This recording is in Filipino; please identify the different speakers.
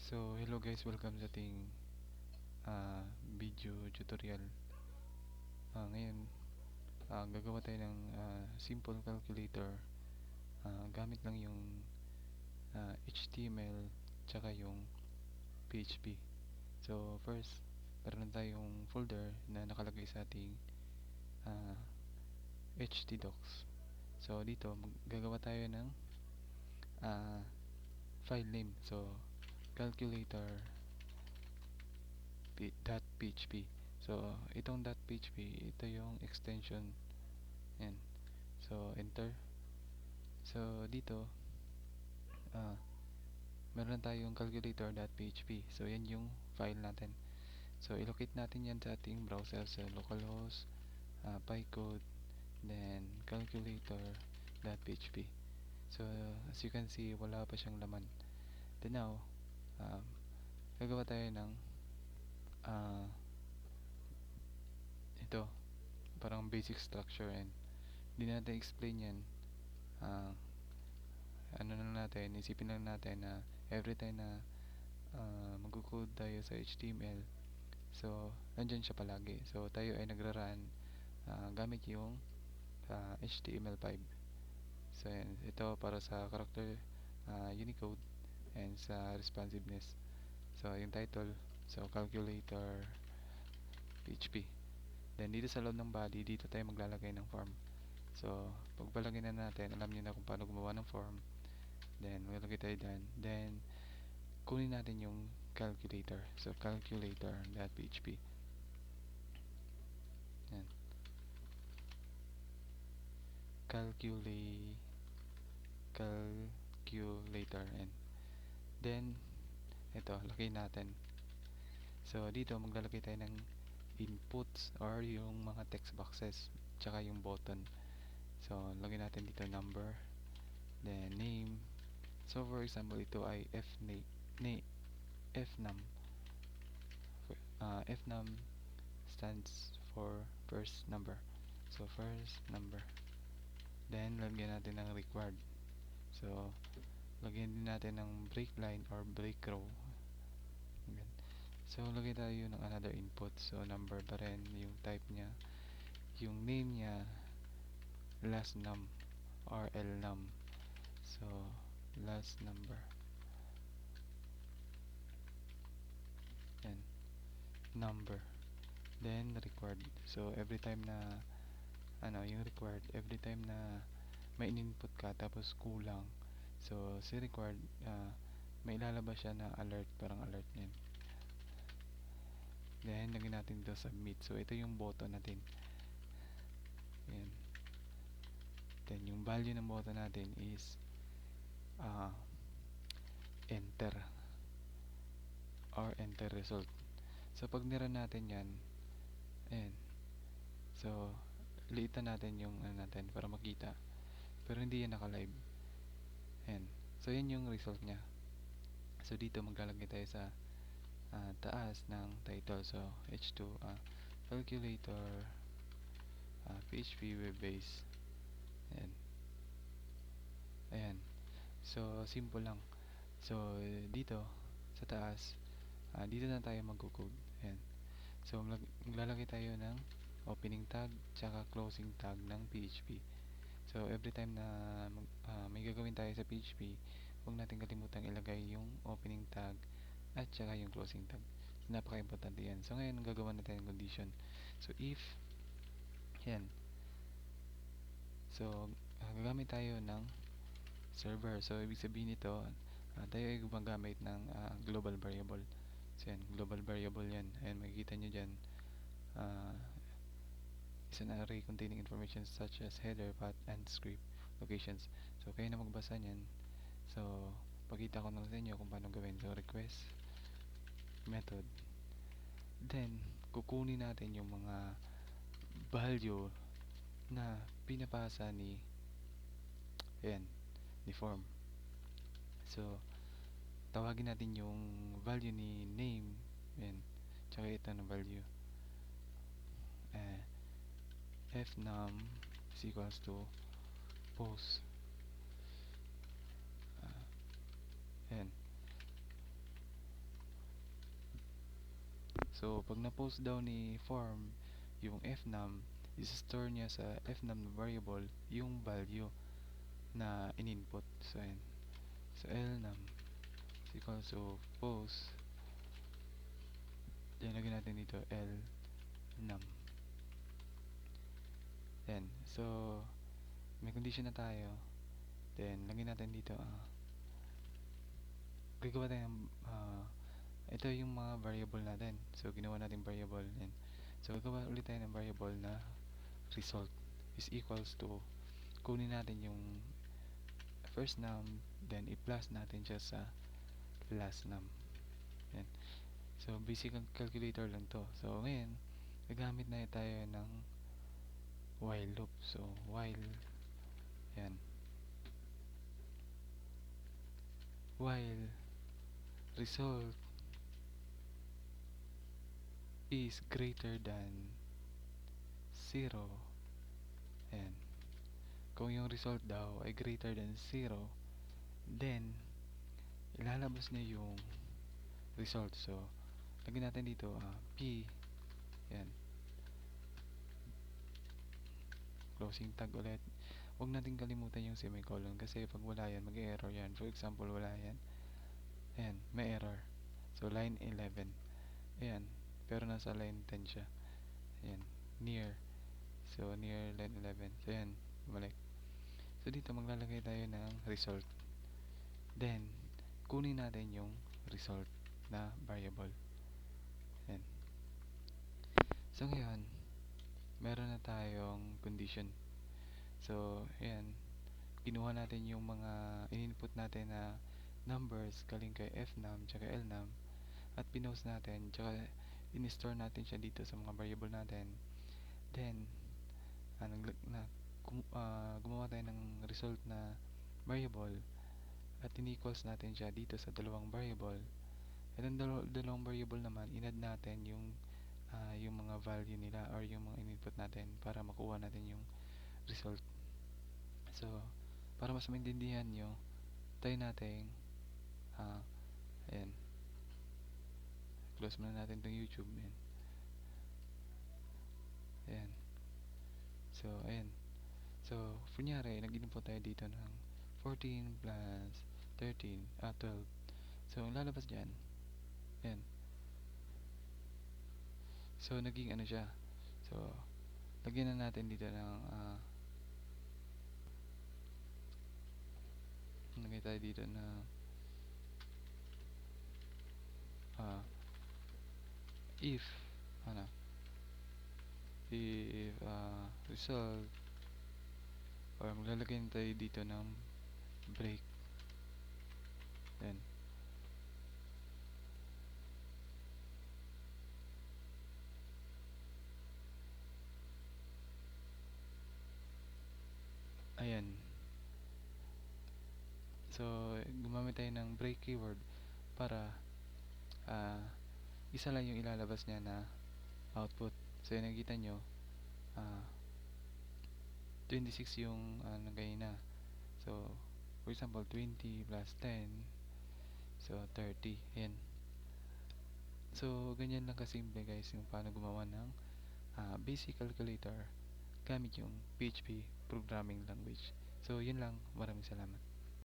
Speaker 1: So, hello guys, welcome sa ating video tutorial. Ngayon, gagawa tayo ng simple calculator. Gamit lang yung HTML tsaka yung PHP. So, first, meron tayong folder na nakalagay sa ating htdocs. So, dito, gagawa tayo ng file name. So, calculator.php. So, itong .php, ito yung extension. Yan. So, enter. So, dito, ah, meron tayong calculator.php. So, yan yung file natin. So, ilocate natin yan sa ating browser sa localhost, pycode, then calculator.php. So, as you can see, wala pa siyang laman. Then now, um, gagawa tayo ng ito, parang basic structure, and hindi natin explain yan. Ano lang natin, isipin lang natin na every time na mag-code tayo sa HTML, so nandyan siya palagi. So tayo ay nagra-run gamit yung HTML5. So yan, ito para sa character Unicode and sa responsiveness. So yung title, so calculator PHP. Then dito sa loob ng body, dito tayo maglalagay ng form. So pagpalagay na natin, alam niyo na kung paano gumawa ng form. Then maglalagay tayo dyan. Then kunin natin yung calculator. So calculator.php. Yan. Calculator. And then ito, lagay natin. So dito maglalagay tayo ng inputs or yung mga text boxes tsaka yung button. So lagay natin dito number, then name. So for example, ito ay fnum. Fnum stands for first number. So first number. Then lagyan natin ng required. So lagyan din natin ng break line or break row. So lagay tayo ng another input. So number pa rin yung type niya. Yung name niya, last num or lnum. So last number. Yan. Number. Then required. So every time na yung required, every time na may in-input ka tapos kulang, so si required, may ilalabas siya na alert, parang alert niyan. Then lagyan natin dito submit. So ito yung button natin. Ayan. Then yung value ng button natin is enter or enter result. So pag nirun natin yan, ayan, so liitan natin yung natin para makita, pero hindi yan naka-live. Ayan. So yan yung result nya. So dito maglalagay tayo sa taas ng title. So h2 calculator PHP web base. Ayan. Ayan. So simple lang. So dito sa taas, dito na tayo mag-code. Ayan. So maglalagay tayo ng opening tag tsaka closing tag ng PHP. So every time na may gagawin tayo sa PHP, huwag natin kalimutang ilagay yung opening tag at saka yung closing tag. So, napaka-importante yan. So ngayon gagawa natin ng condition. So if yan. So gagamit tayo ng server. So ibig sabihin nito, tayo ay gumagamit ng global variable. So yan, global variable yan. Ayan, makikita nyo dyan. Is an array containing information such as header, path, and script locations. So kayo na magbasa nyan. So pakita ko na sa inyo kung paano gawin. So request method. Then kukunin natin yung mga value na pinapasa ni form. So tawagin natin yung value ni name, ayan, tsaka ito na value, fnum is equals to post, ayan. So, pag na-post daw ni form yung fnum, i-store niya sa fnum na variable yung value na in-input. So, ayan. So, lnum is equal to post. Then, lagyan natin dito lnum. Then, so, may condition na tayo. Then, lagyan natin dito, gagawa tayo ng, ito yung mga variable natin. So, ginawa natin variable. Then, so, gagawa ulit tayo ng variable na result is equals to, kunin natin yung first num, then i-plus natin siya sa last num. Yan. So, basic calculator lang to. So, ngayon, gagamit na tayo ng while loop. So, while, yan. While result is greater than 0, yan. Kung yung result daw ay greater than 0, then, ilalabas niya yung result. So, lagyan natin dito, P, yan, closing tag ulit. Huwag natin kalimutan yung semicolon kasi pag wala yan, mag-error yan. For example, wala yan. Ayan, may error. So, line 11. Ayan, pero nasa line 10 siya. Ayan, near. So, near line 11. So, ayan, balik. So, dito maglalagay tayo ng result. Then, kunin natin yung result na variable. Ayan. So, ngayon, meron na tayong condition. So, ayan, kinuha natin yung mga in-input natin na numbers galing kay fnum tsaka lnum at pinost natin tsaka in-store natin siya dito sa mga variable natin. Then, gumawa tayo ng result na variable at in-equals natin siya dito sa dalawang variable. At ang dalawang variable naman, in-add natin yung mga value nila or yung mga in-input natin para makuha natin yung result. So, para mas maintindihan nyo, try natin, ayan, close muna natin itong YouTube. Ayan. Ayan. So, ayan. So, kunyari, nag-input tayo dito ng 14 plus 13, 12. So, ang lalabas dyan, ayan. So, naging ano siya. So, lagyan na natin dito ng, lagyan tayo dito na, if, ano, if, result, or maglalagay tayo dito ng break. Then, ayan. So, gumamit tayo ng break keyword para isa lang yung ilalabas niya na output. So, yung nakikita nyo, 26 yung nagay na. So, for example, 20 plus 10, so 30. Ayan. So, ganyan lang kasimple guys yung paano gumawa ng basic calculator gamit yung PHP programming language. So, yun lang. Maraming salamat.